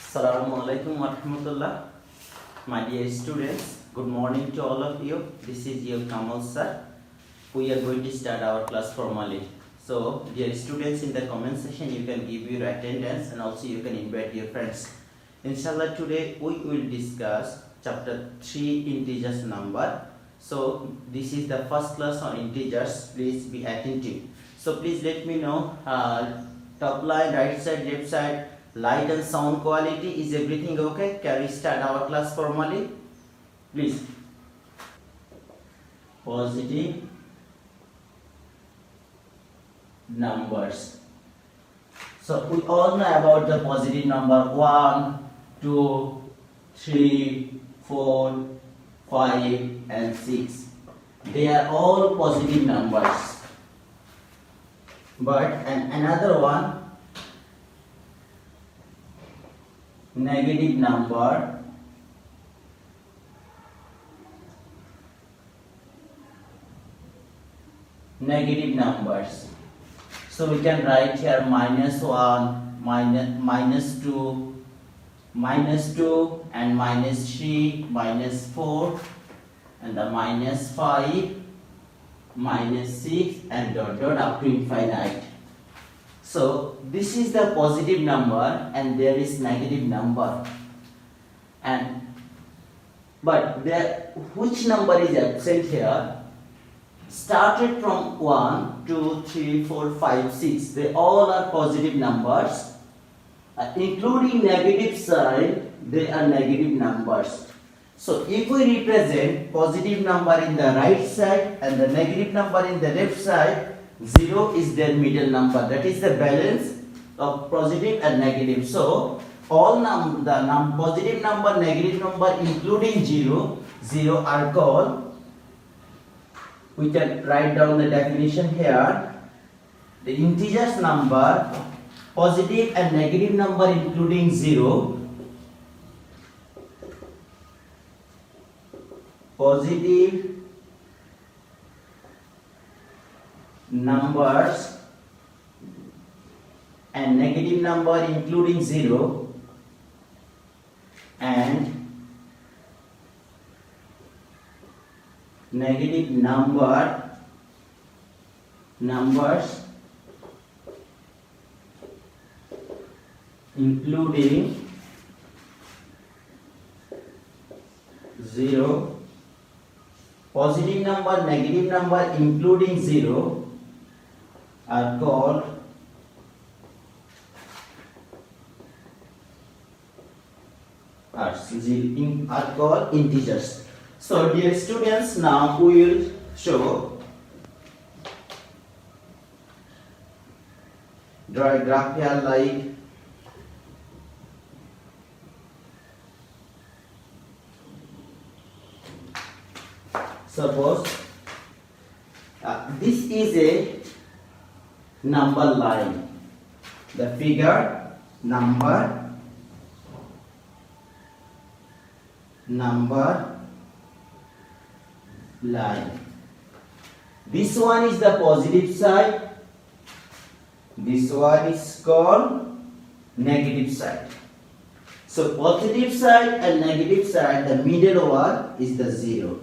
Assalamualaikum warahmatullah. My dear students, good morning to all of you. This is your Kamal sir. We are going to start our class formally. So, dear students, in the comment section you can give your attendance and also you can invite your friends. Inshallah, today we will discuss chapter 3 integers number. So, this is the first class on integers. Please be attentive. So, please let me know top line, right side, left side, light and sound quality, is everything okay? Can we start our class formally? Please. Positive numbers. So we all know about the positive number 1, 2, 3, 4, 5 and 6. They are all positive numbers. But another one, negative number, negative numbers. So we can write here -1, -2, -2 and -3, -4 and the -5, -6 and dot dot up to infinite. So this is the positive number and there is negative number, and but there which number is absent here? Started from 1, 2, 3, 4, 5, 6. They all are positive numbers, including negative side. They are negative numbers. So if we represent positive number in the right side and the negative number in the left side, 0 is their middle number. That is the balance of positive and negative. So all positive number, negative number including 0 are called, we can write down the definition here. The integers number, positive and negative number including 0, positive numbers and negative number including 0 and negative numbers including 0, positive number, negative number including 0 are called integers. So dear students, now we will show, draw a graph here like suppose this is a number line. The figure number line. This one is the positive side. This one is called negative side. So positive side and negative side, the middle one is the 0.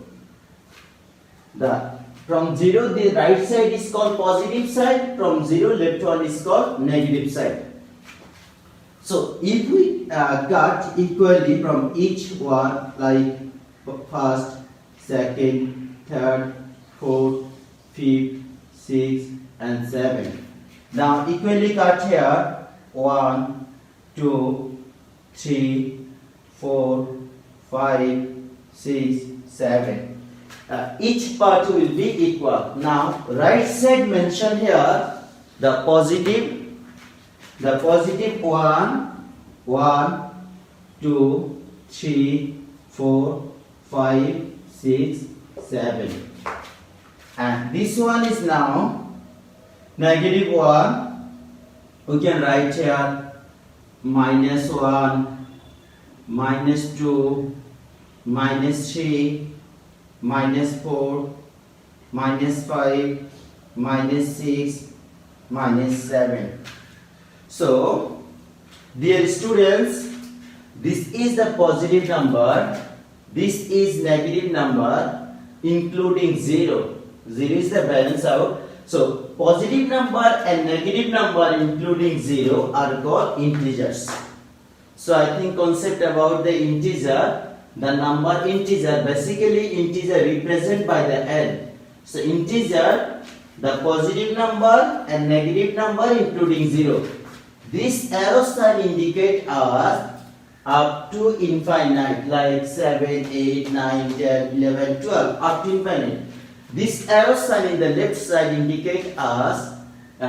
From 0 the right side is called positive side, from 0 left one is called negative side. So if we cut equally from each one, like first, second, third, fourth, fifth, sixth and 7. Now equally cut here 1, 2, 3, 4, 5, 6, 7. Each part will be equal. Now right side mentioned here the positive 1, 2, 3, 4, 5, 6, 7. And this one is now negative 1. We can write here -1, -2, -3, -4, -5, -6, -7. So, dear students, this is the positive number, this is negative number, including 0. 0 is the balance out. So positive number and negative number including 0 are called integers. So I think concept about the integer, the number integer, basically integer represented by the L. So integer, the positive number and negative number including 0. This arrow sign indicate us up to infinite, like 7, 8, 9, 10, 11, 12, up to infinite. This arrow sign in the left side indicate us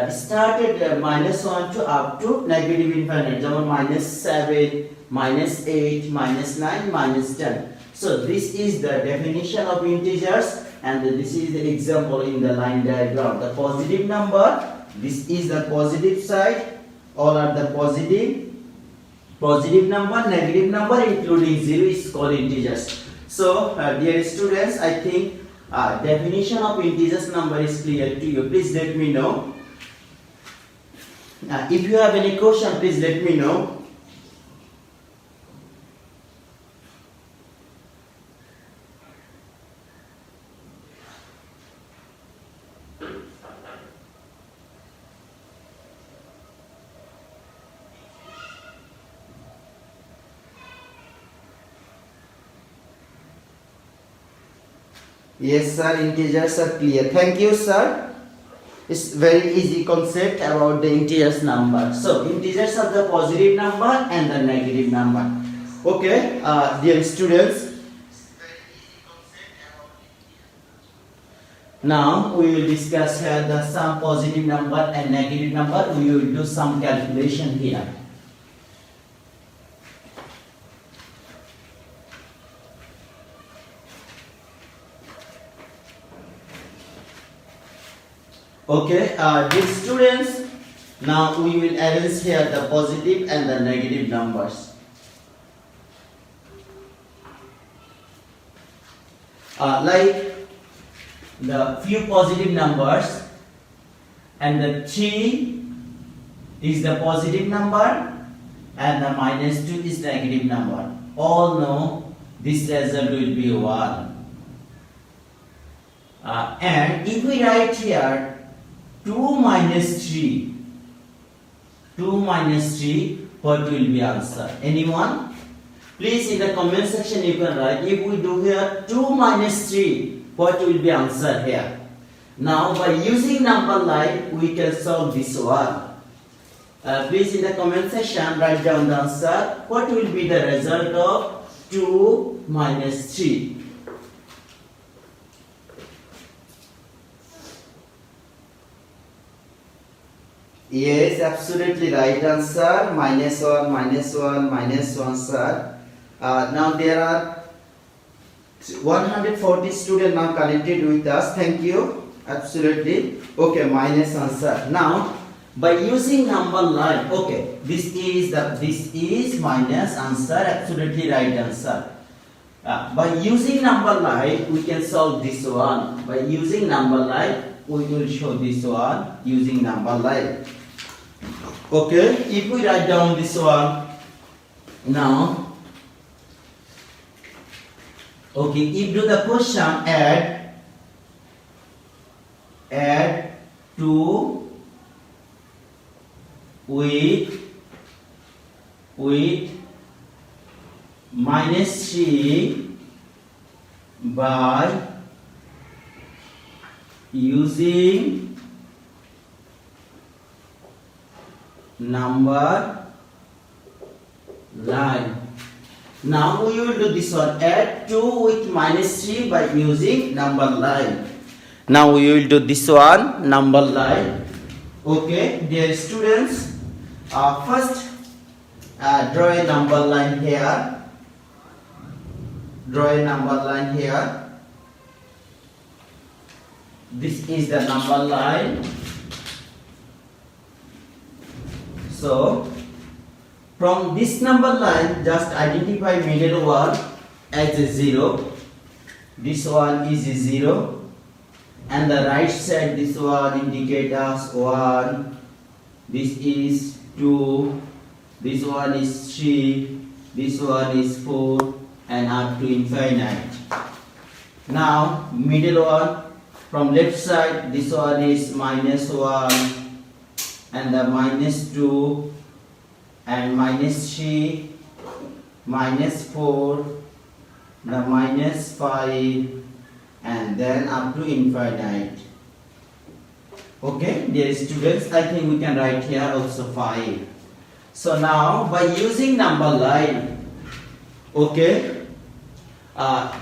started -1 to up to negative infinite, -7, -8, -9, -10. So this is the definition of integers, and this is the example in the line diagram. The positive number, this is the positive side, all are the positive. Positive number, negative number including 0 is called integers. So dear students, I think definition of integers number is clear to you. Please let me know. If you have any question, please let me know. Yes, sir, integers are clear. Thank you, sir. It's very easy concept about the integers number. So, integers are the positive number and the negative number. Okay, dear students. Now, we will discuss here the some positive number and negative number. We will do some calculation here. Okay, dear students, now we will arrange here the positive and the negative numbers. Like the few positive numbers, and the 3 is the positive number and the -2 is negative number. All know this result will be 1. And if we write here 2 minus 3, 2 minus 3, what will be answer? Anyone? Please in the comment section you can write. If we do here 2 minus 3, what will be answer here? Now by using number line we can solve this one. Please in the comment section write down the answer. What will be the result of 2 minus 3? Yes, absolutely right answer. -1, -1, -1, sir. Now there are 140 students now connected with us. Thank you. Absolutely. Okay, minus answer. Now by using number line, okay, this is minus answer. Absolutely right answer. By using number line, we can solve this one. By using number line, we will show this one using number line. Okay, if we write down this one now, okay, if do the question add 2 with -3 by using number line. Now we will do this one. Add 2 with -3 by using number line. Now we will do this one, number line. Okay, dear students, first draw a number line here. Draw a number line here. This is the number line. So from this number line, just identify middle one as a 0. This one is a 0, and the right side this one indicate as 1. This is 2. This one is 3. this one is 4, and up to infinite. Now middle one, from left side, this one is -1, and the -2, and -3, -4, the -5, and then up to infinite. Okay, dear students, I think we can write here also 5. So now by using number line, okay,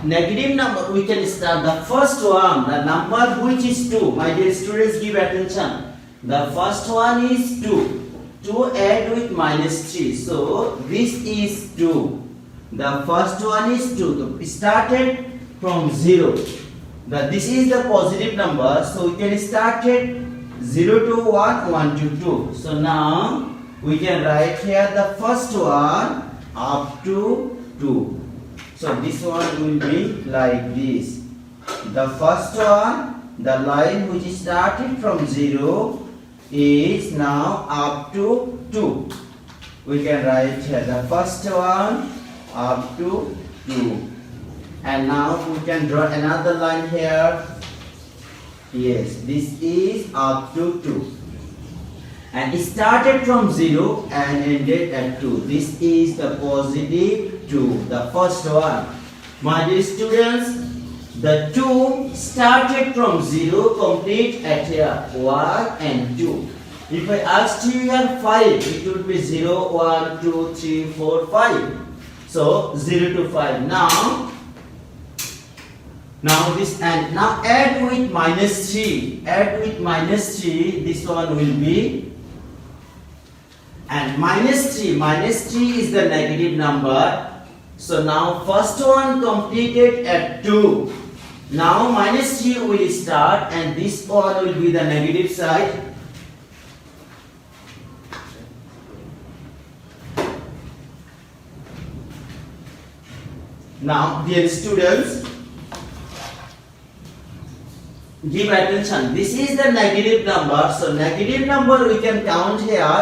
negative number, we can start the first one, the number which is 2. My dear students, give attention. The first one is 2. 2 add with -3. So this is 2. The first one is 2. So started from 0. This is the positive number. So we can start it 0 to 1, 1 to 2. So now we can write here the first one up to 2. So this one will be like this. The first one, the line which started from 0 is now up to 2. We can write here the first one up to 2. And now we can draw another line here. Yes, this is up to 2. And it started from 0 and ended at 2. This is the positive 2, the first one. My dear students, the 2 started from 0, complete at here 1 and 2. If I asked you here 5, it would be 0, 1, 2, 3, 4, 5. So 0 to 5. Now this, and now add with -3. Add with -3, this one will be, and -3 is the negative number. So now first one completed at 2. Now -3 will start, and this one will be the negative side. Now dear students, give attention. This is the negative number. So negative number we can count here.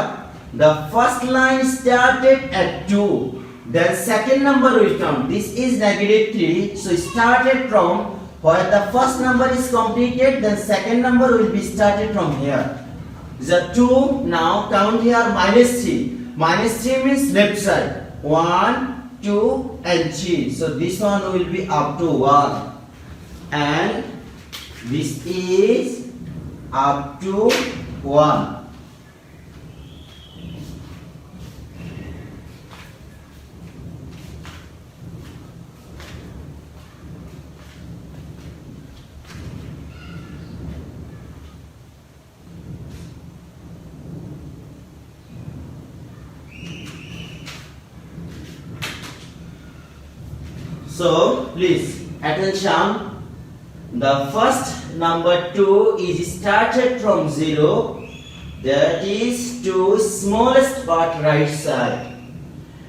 The first line started at 2. Then second number will count. This is -3. So started from where the first number is completed. Then second number will be started from here. The 2. Now count here -3. -3 means left side. 1, 2, and 3. So this one will be up to 1. And this is up to 1. So please attention. The first number 2 is started from 0. That is to smallest part right side.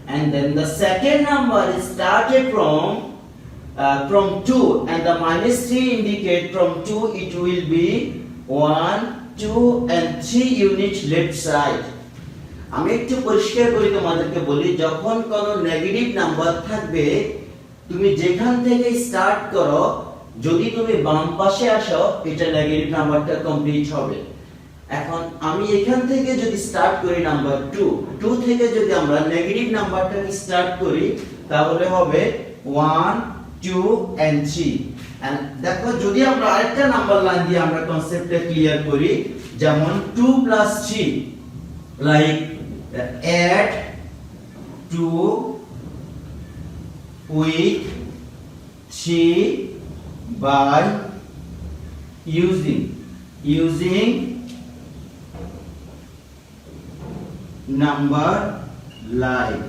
And then the second number is started from 2, and the -3 indicate from 2 it will be 1, 2, and 3 unit left side. আমি একটু পরিষ্কার করে তোমাদেরকে বলি, যখন কোনো negative number থাকবে তুমি যেখান থেকে স্টার্ট করো, যদি তুমি বাম পাশে আসো এটা নেগেটিভ নাম্বারটা কমপ্লিট হবে। এখন আমি এখান থেকে যদি স্টার্ট করি নাম্বার 2 থেকে যদি আমরা নেগেটিভ নাম্বারটাকে স্টার্ট করি তাহলে হবে 1, 2, and 3। এন্ড দেখো যদি আমরা আরেকটা নাম্বার লাইন দিয়ে আমরা কনসেপ্টটা ক্লিয়ার করি, যেমন 2 + 3, like add 2 with 3 by using number line.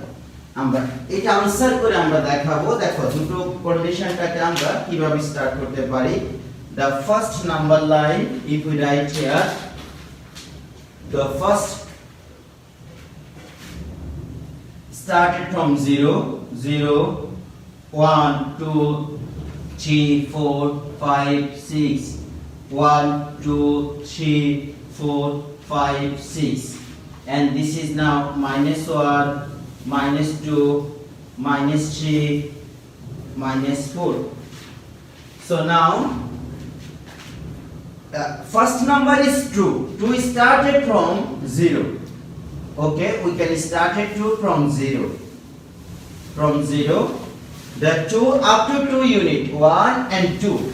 আমরা এটা আনসার করে আমরা দেখাবো। দেখো দুটো কন্ডিশনটাকে আমরা কিভাবে স্টার্ট করতে পারি। The first number line, if we write here, the first started from 0, 0, 1, 2, 3, 4, 5, 6, 1, 2, 3, 4, 5, 6, and this is now -1, -2, minus 3, minus 4. So now first number is 2. 2 started from 0. Okay, we can start it 2 from 0. From 0, the 2 up to 2 unit, 1 and 2.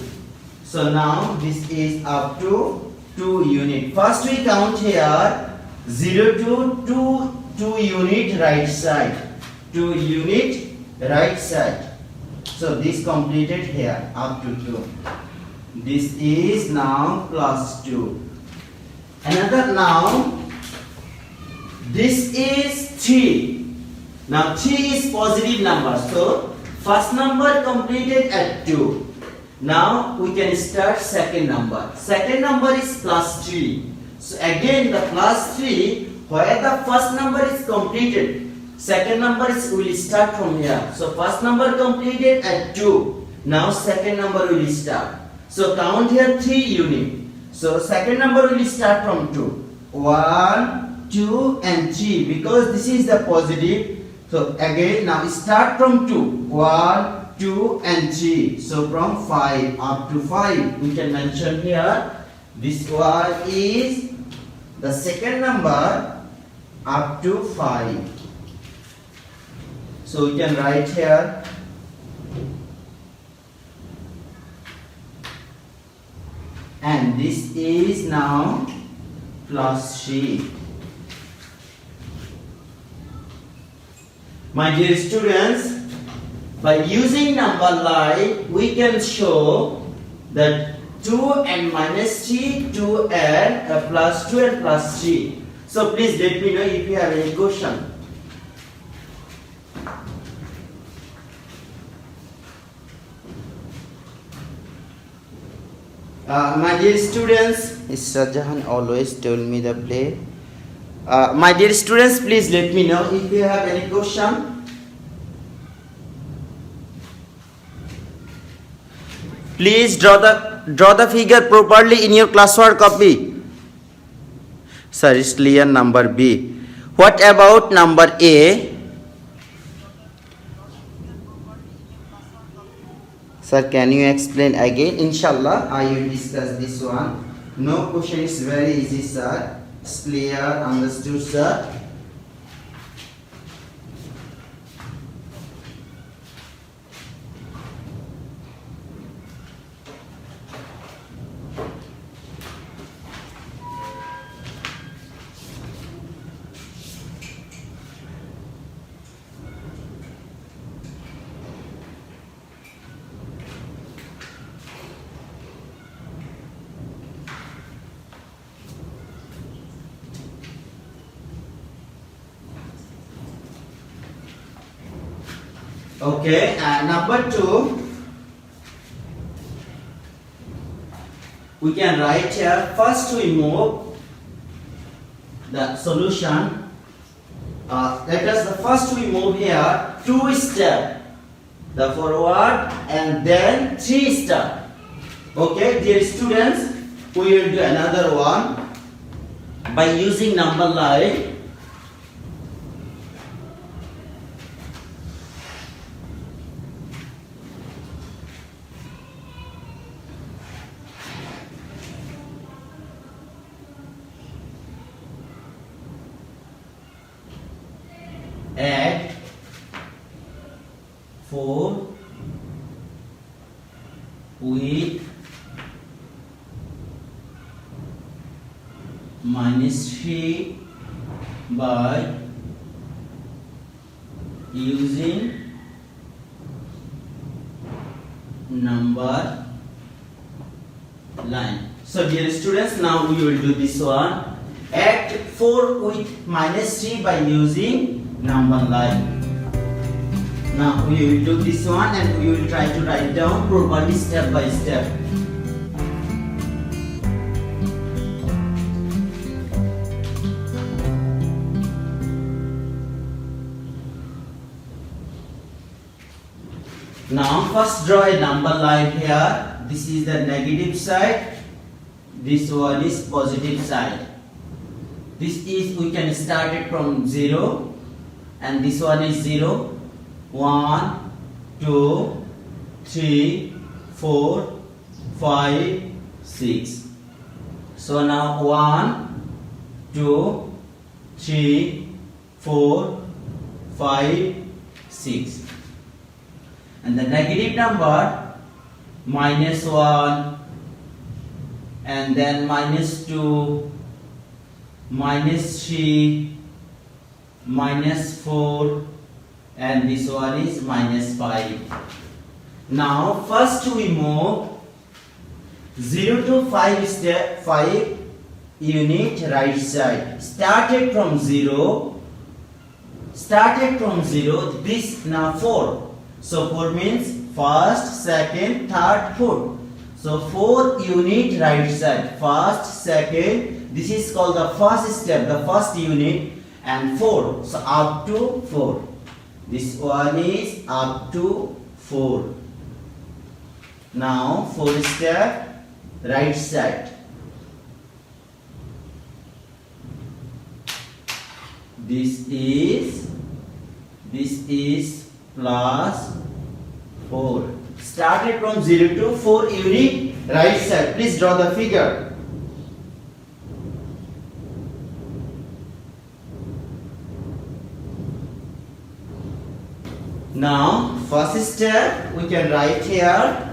So now this is up to 2 unit. First we count here 0 to 2 unit right side. 2 unit right side. So this completed here up to 2. This is now plus 2. Another now, this is 3. Now 3 is positive number. So first number completed at 2. Now we can start second number. Second number is plus 3. So again the plus 3, where the first number is completed, second number is will start from here. So first number completed at 2. Now second number will start. So count here 3 unit. So second number will start from 2. 1, 2 and 3 because this is the positive. So again now start from 2. 1, 2 and 3. So from 5 up to 5 we can mention here. This one is the second number up to 5. So we can write here and this is now plus 3. My dear students, by using number line we can show that 2 and minus 3, 2 and plus 2 and plus 3. So please let me know if you have any question. My dear students, Shah Jahan always told me the play. My dear students, please let me know if you have any question. Please draw the figure properly in your classwork copy. Sir, it's clear number B. What about number A? Sir, can you explain again? Inshallah, I will discuss this one. No question is very easy, sir. It's clear, understood, sir. Okay, number 2, we can write here, first we move the solution. Let us the first we move here 2 step, the forward and then 3 step. Okay, dear students, we will do another one by using number line. Add 4 with minus 3 by using number line. So dear students, now we will do this one. Add 4 with minus 3 by using number line. Now we will do this one and we will try to write down properly step by step. Now first draw a number line here. This is the negative side. This one is positive side. This is, we can start it from 0 and this one is 0 1, 2, 3, 4, 5, 6. So now 1, 2, 3, 4, 5, 6. And the negative number -1, and then -2, -3, -4, and this one is -5. Now first we move 0 to 5 step, 5 unit right side. Started from 0. This now 4. So 4 means first, second, third, fourth. So 4 unit right side. First, second. This is called the first step, the first unit, and 4. So up to 4. This one is up to 4. Now 4 step right side. This is plus 4. Started from 0 to 4 unit right side. Please draw the figure. Now first step we can write here.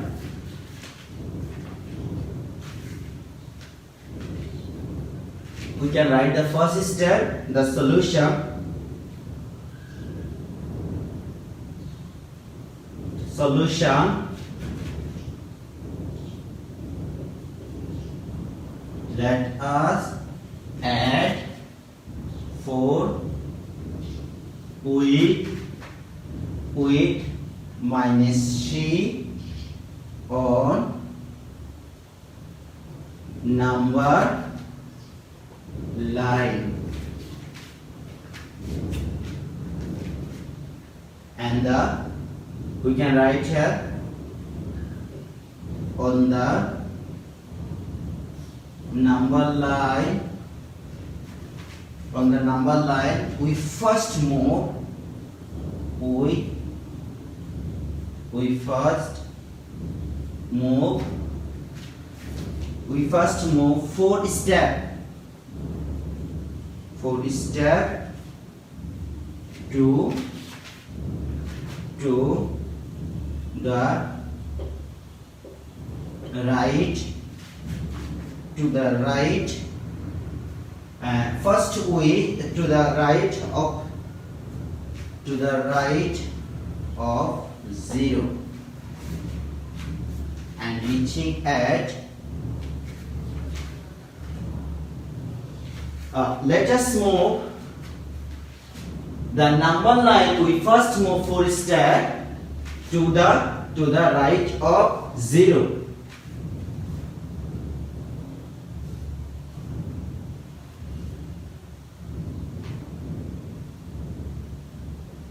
We can write the first step, the solution. Let us add 4 with -3 on number line, and we can write here on the number line. On the number line, we first move. We first move 4 step. 4 step to the right, and first we to the right of 0 and reaching at let us move the number line. We first move 4 step to the right of 0.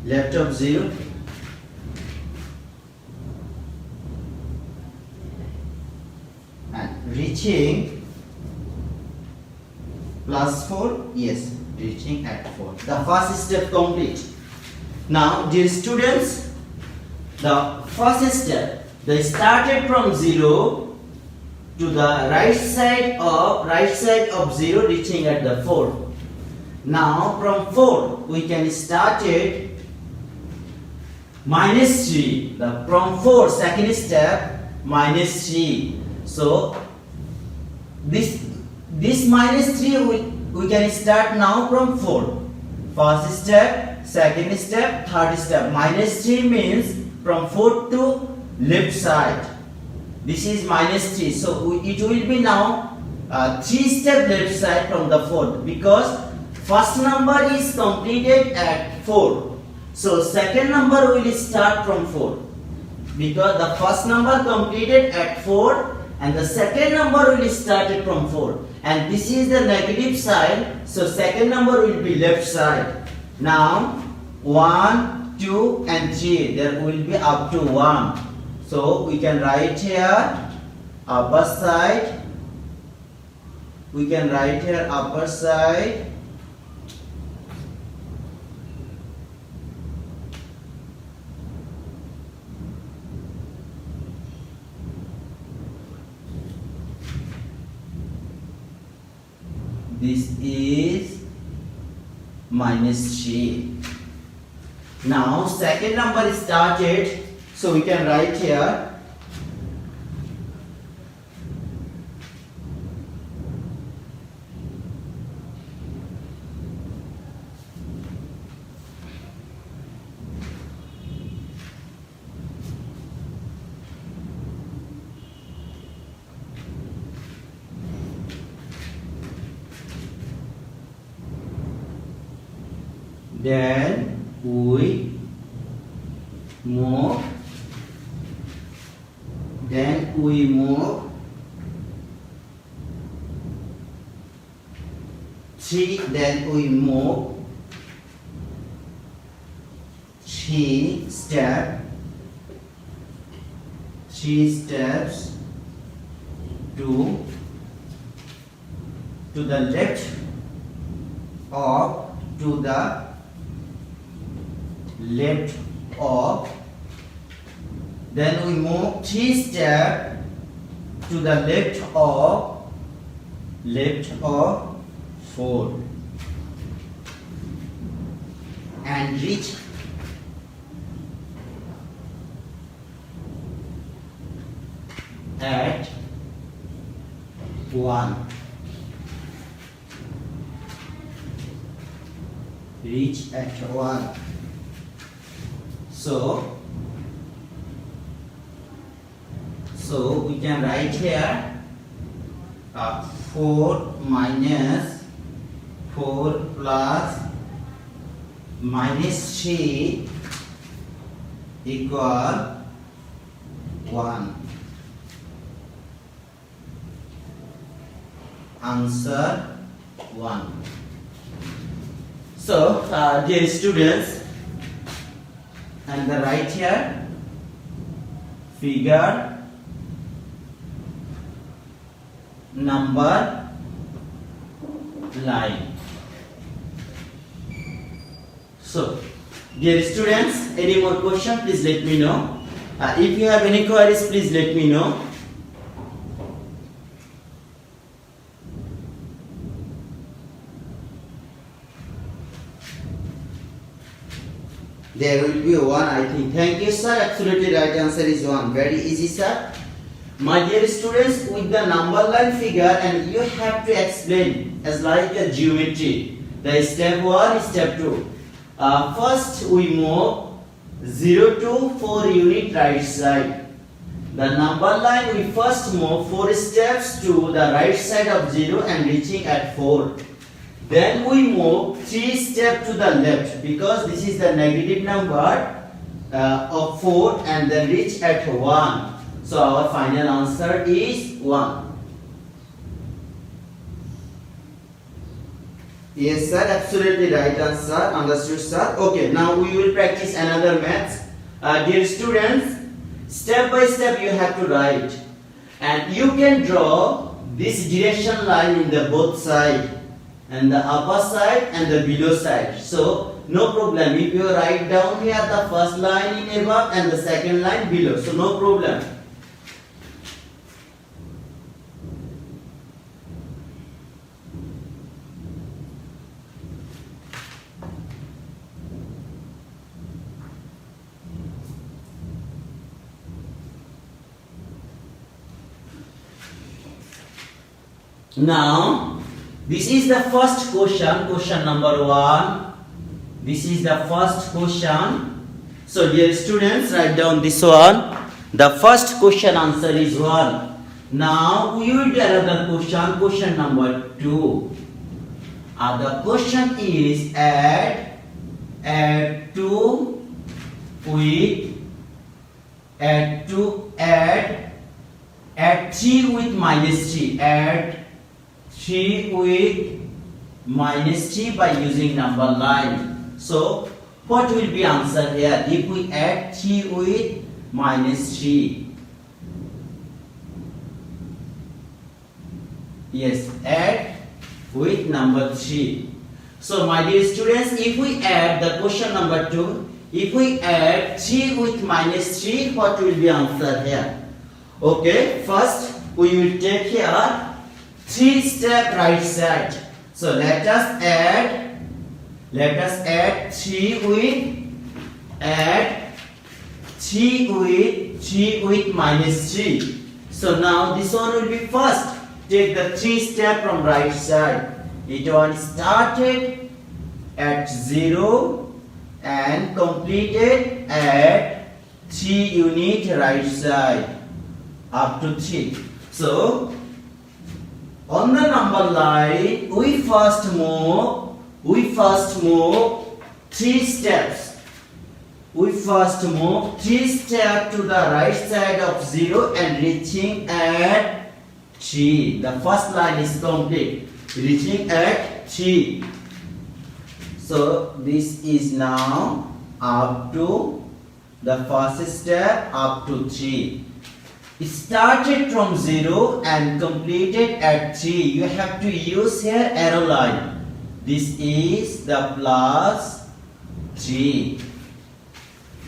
Left of 0. And reaching plus 4, yes, reaching at 4. The first step complete. Now, dear students, the first step, they started from 0 to the right side of 0, reaching at the 4. Now, from 4, we can start it -3. From 4, second step, -3. So this -3 we can start now from 4. First step, second step, third step. -3 means from 4 to left side. This is -3. So it will be now 3 step left side from the 4th, because first number is completed at 4. So second number will start from 4, because the first number completed at 4 and the second number will start from 4, and this is the negative side, so second number will be left side. Now 1, 2 and 3, there will be up to 1. So we can write here upper side. We can write here upper side. This is minus 3. Now second number is started, so we can write here then we move 3, then we move 3 steps to the left of then we move 3 steps to the left of 4 and reach at 1. Reach at 1. So we can write here 4 minus 4 plus minus 3 equal 1. Answer 1. So, dear students, and the right here figure number line. So, dear students, any more question, please let me know. If you have any queries, please let me know. There will be 1, I think. Thank you, sir. Absolutely right answer is 1. Very easy, sir. My dear students, with the number line figure, and you have to explain as like a geometry. The step 1, step 2. First, we move 0 to 4 unit right side. The number line, we first move 4 steps to the right side of 0 and reaching at 4. Then we move 3 steps to the left because this is the negative number of 4 and then reach at 1. So our final answer is 1. Yes, sir. Absolutely right answer. Understood, sir. Okay, now we will practice another maths. Dear students, step by step you have to write. And you can draw this direction line in the both side. And the upper side and the below side. So no problem if you write down here the first line in above and the second line below. So no problem. Now this is the first question number 1. This is the first question. So dear students, write down this one. The first question answer is 1. Now we will do another question number 2. The question is add 2 with add 3 with minus 3. Add 3 with minus 3 by using number line. So what will be answer here if we add 3 with minus 3? Yes, add with number 3. So my dear students, if we add the question number 2, if we add 3 with minus 3, what will be answer here? Okay, first we will take here 3 step right side. So let us add 3 with minus 3. So now this one will be first. Take the 3 step from right side. It one started at 0 and completed at 3 unit right side up to 3. So on the number line we first move 3 steps. We first move 3 steps to the right side of 0 and reaching at 3. The first line is complete. Reaching at 3. So this is now up to the first step up to 3. It started from 0 and completed at 3. You have to use here arrow line. This is the plus 3.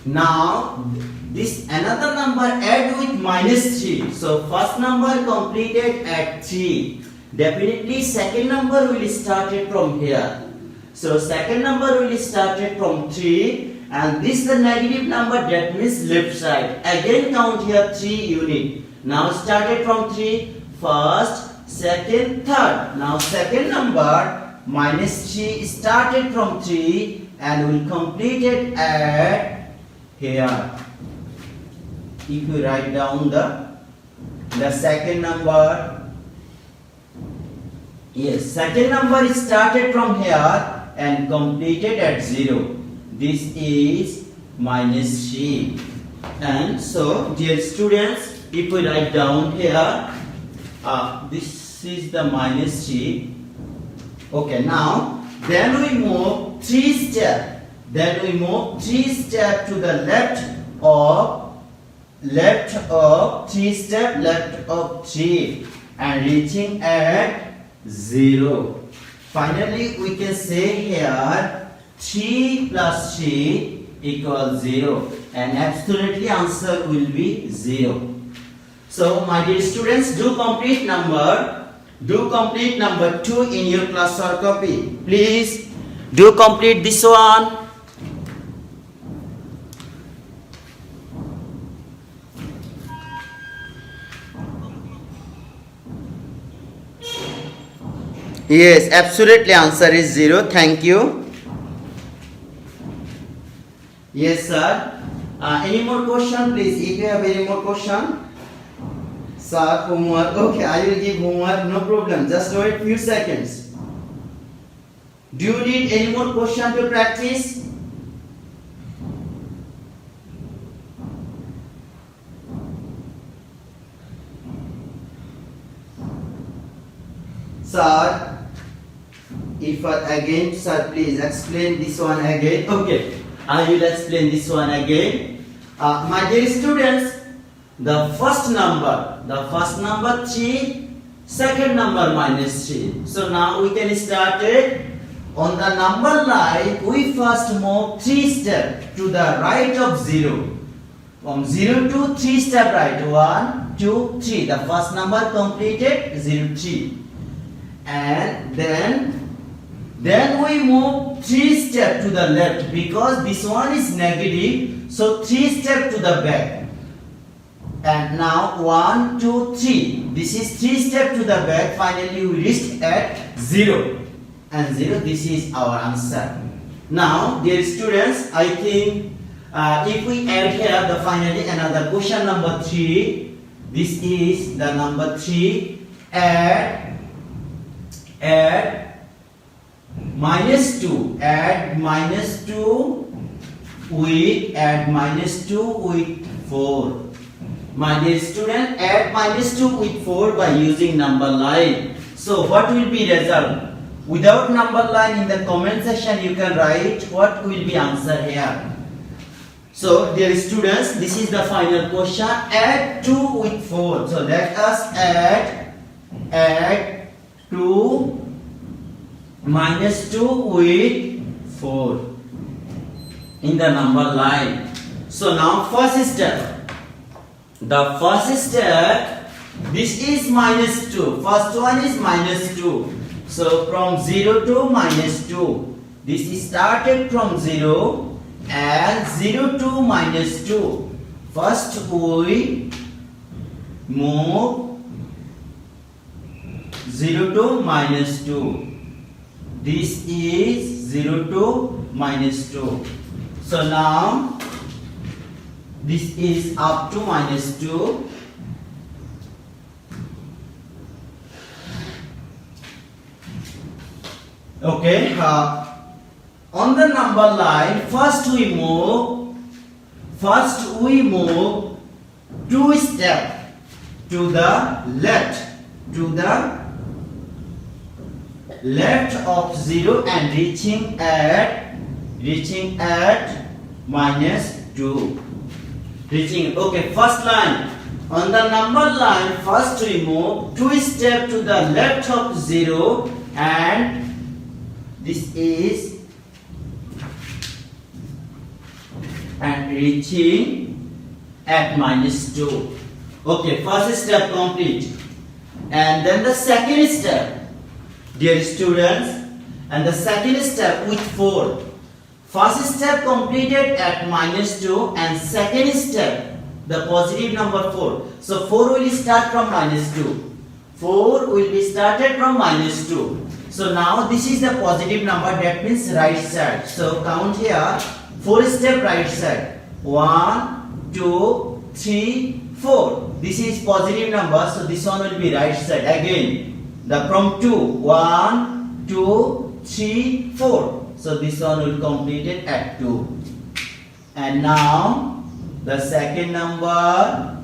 Now this another number add with minus 3. So first number completed at 3. Definitely second number will started from here. So second number will started from 3 and this the negative number, that means left side. Again count here 3 unit. Now started from 3, first, second, third. Now second number minus 3 started from 3 and will complete it at here. If you write down the second number, yes, second number is started from here and completed at 0. This is minus 3. And so, dear students, if we write down here, this is the minus 3. Okay, now, then we move 3 steps. Then we move 3 steps to the left of 3 steps left of 3 and reaching at 0. Finally, we can say here 3 plus 3 equals 0 and absolutely answer will be 0. So, my dear students, do complete number 2 in your classwork copy. Please do complete this one. Yes, absolutely answer is 0. Thank you. Yes, sir. Any more question, please? If you have any more question, sir, homework. Okay, I will give homework. No problem. Just wait few seconds. Do you need any more question to practice? Sir, if again, sir, please explain this one again. Okay, I will explain this one again. My dear students, the first number 3, second number minus 3. So now we can start it. On the number line, we first move 3 steps to the right of 0. From 0 to 3 step right. 1, 2, 3. The first number completed 0, 3. And then we move 3 steps to the left because this one is negative. So 3 steps to the back. And now 1, 2, 3. This is 3 steps to the back. Finally we reached at 0. And 0, this is our answer. Now, dear students, I think if we add here the finally another question number 3. This is the number 3. Add minus 2. Add minus 2 with 4. My dear student, add minus 2 with 4 by using number line. So what will be result? Without number line, in the comment section you can write what will be answer here. So dear students, this is the final question. Add 2 with 4. So let us add 2 minus 2 with 4 in the number line. So now first step. The first step, this is minus 2. First one is minus 2. So from 0 to minus 2. This is started from 0 and 0 to minus 2. First we move 0 to minus 2. This is 0 to minus 2. So now this is up to minus 2. Okay, on the number line, first we move 2 steps to the left of 0 and reaching at minus 2. Okay, first line. On the number line, first we move 2 steps to the left of 0 and this is and reaching at minus 2. Okay, first step complete. And then the second step, dear students, and the second step with 4. First step completed at minus 2 and second step the positive number 4. So 4 will start from minus 2. 4 will be started from minus 2. So now this is the positive number, that means right side. So count here 4 step right side. 1, 2, 3, 4. This is positive number, so this one will be right side. Again, the from 2, 1, 2, 3, 4. So this one will complete it at 2. And now the second number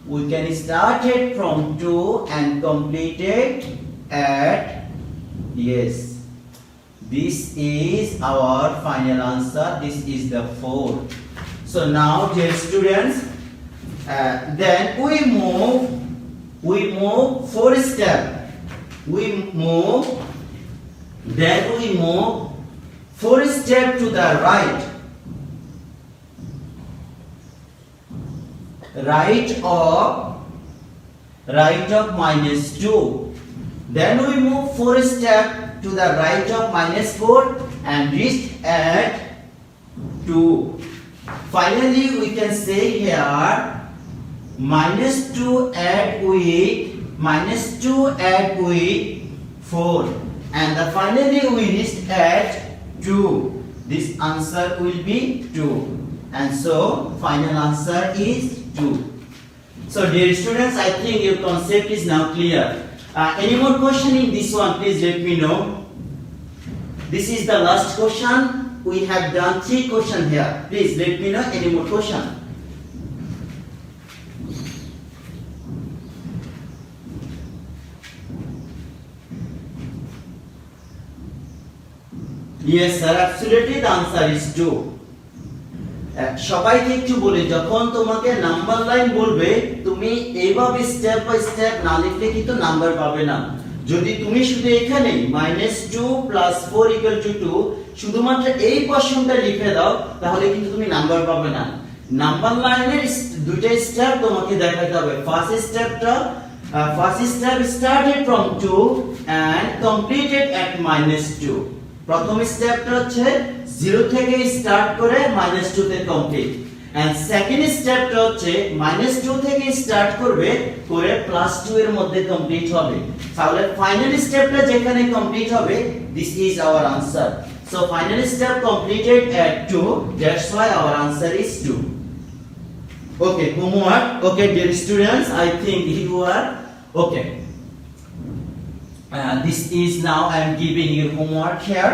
we can start it from 2 and complete it at, yes, this is our final answer. This is the 4. So now, dear students, then we move 4 steps. Then we move 4 steps to the right of minus 2. Then we move 4 steps to the right of minus 4 and reach at 2. Finally, we can say here minus 2 add with 4, and finally we reached at 2. This answer will be 2, and so final answer is 2. So dear students, I think your concept is now clear. Any more question in this one, please let me know. This is the last question. We have done 3 questions here. Please let me know any more question. Yes sir, absolutely the answer is 2. সবাইকে একটু বলি, যখন তোমাকে number line বলবে তুমি এইভাবে step by step না লিখলে কিন্তু নাম্বার পাবে না। যদি তুমি শুধু এখানে -2 + 4 = 2 শুধুমাত্র এই পোরশনটা লিখে দাও তাহলে কিন্তু তুমি নাম্বার পাবে না। নাম্বার লাইনের দুটো স্টেপ তোমাকে দেখাতে হবে। First step started from 2 and completed at -2. প্রথম স্টেপটা হচ্ছে 0 থেকে স্টার্ট করে -2 তে কমপ্লিট, এন্ড সেকেন্ড স্টেপটা হচ্ছে -2 থেকে স্টার্ট করে +2 এর মধ্যে কমপ্লিট হবে। তাহলে ফাইনাল স্টেপটা যেখানে কমপ্লিট হবে, this is our answer. So final step completed at 2, that's why our answer is 2. Okay, homework. Okay, dear students, I think you are okay. This is now I am giving you homework here.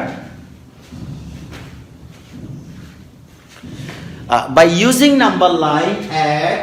By using number line at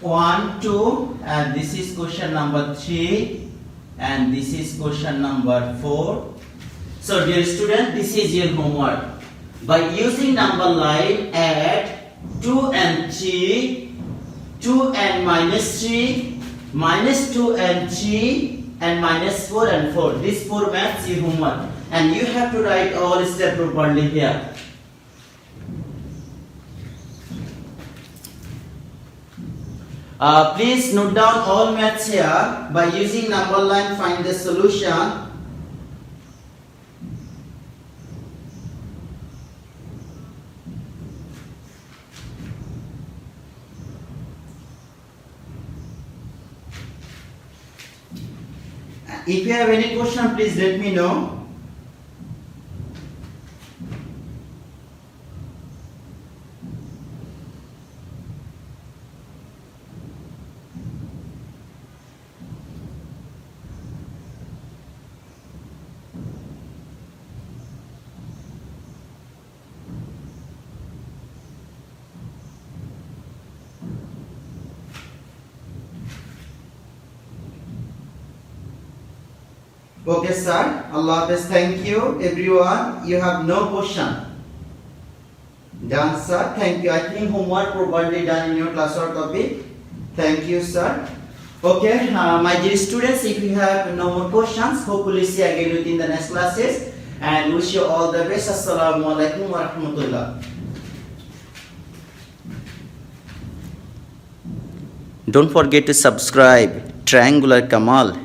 1, 2, and this is question number 3, and this is question number 4. So dear student, this is your homework. By using number line, add 2 and 3, 2 and minus 3, minus 2 and 3, and minus 4 and 4. This 4 maths your homework, and you have to write all steps properly here. Please note down all maths here. By using number line, find the solution. If you have any question, please let me know. Okay, sir. Allah Hafiz. Thank you, everyone. You have no question. Done, sir. Thank you. I think homework properly done in your classwork copy. Thank you, sir. Okay, my dear students, if you have no more questions, hopefully see again within the next classes. And wish you all the best. Assalamu alaikum wa rahmatullah. Don't forget to subscribe Triangular Kamal.